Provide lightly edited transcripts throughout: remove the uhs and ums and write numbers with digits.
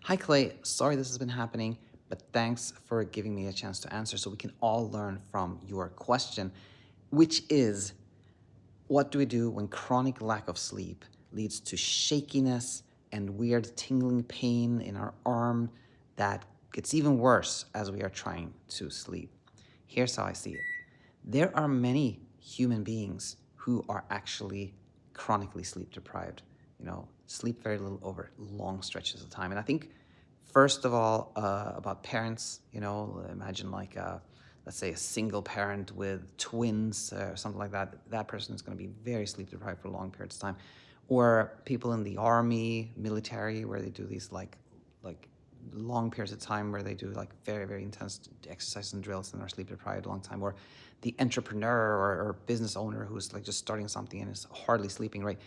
Hi, Clay. Sorry this has been happening, but thanks for giving me a chance to answer so we can all learn from your question, which is, what do we do when chronic lack of sleep leads to shakiness and weird tingling pain in our arm that gets even worse as we are trying to sleep? Here's how I see it. There are many human beings who are actually chronically sleep deprived, sleep very little over long stretches of time. And I think, first of all, about parents, imagine like let's say a single parent with twins or something like that. That person is going to be very sleep deprived for long periods of time. Or people in the army, military, where they do these like long periods of time where they do like very, very intense exercise and drills and are sleep deprived a long time. Or the entrepreneur or business owner who's like just starting something and is hardly sleeping, right?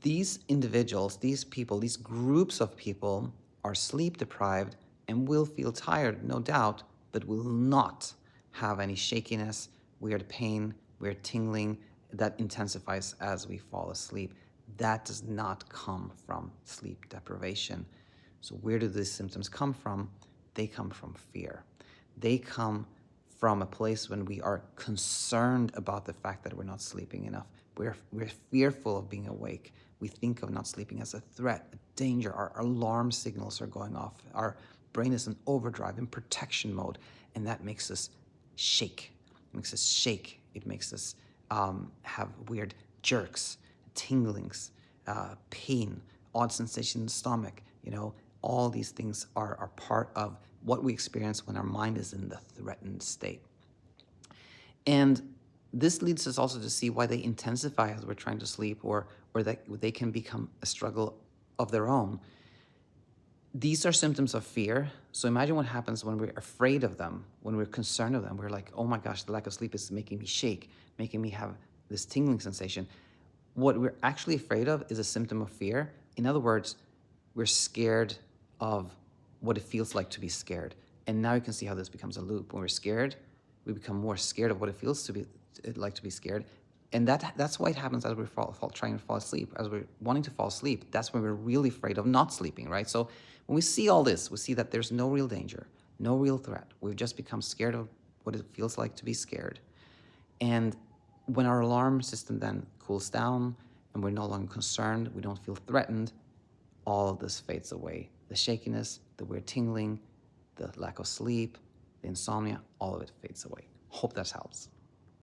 These individuals, these people, these groups of people are sleep deprived and will feel tired, no doubt, but will not have any shakiness, weird pain, weird tingling that intensifies as we fall asleep. That does not come from sleep deprivation. So where do these symptoms come from? They come from fear. They come from a place when we are concerned about the fact that we're not sleeping enough. We're fearful of being awake. We think of not sleeping as a threat, a danger. Our alarm signals are going off. Our brain is in overdrive, in protection mode, and that makes us shake. It makes us shake. It makes us have weird jerks, tinglings, pain, odd sensation in the stomach. All these things are part of what we experience when our mind is in the threatened state. And this leads us also to see why they intensify as we're trying to sleep, or that they can become a struggle of their own. These are symptoms of fear. So imagine what happens when we're afraid of them, when we're concerned of them. We're like, oh my gosh, the lack of sleep is making me shake, making me have this tingling sensation. What we're actually afraid of is a symptom of fear. In other words, we're scared of what it feels like to be scared. And now you can see how this becomes a loop. When we're scared, we become more scared of what it feels to be like to be scared. And that's why it happens as we're trying to fall asleep. As we're wanting to fall asleep, that's when we're really afraid of not sleeping, right? So when we see all this, we see that there's no real danger, no real threat. We've just become scared of what it feels like to be scared. And when our alarm system then cools down and we're no longer concerned, we don't feel threatened, all of this fades away. The shakiness, the weird tingling, the lack of sleep, the insomnia, all of it fades away. Hope that helps.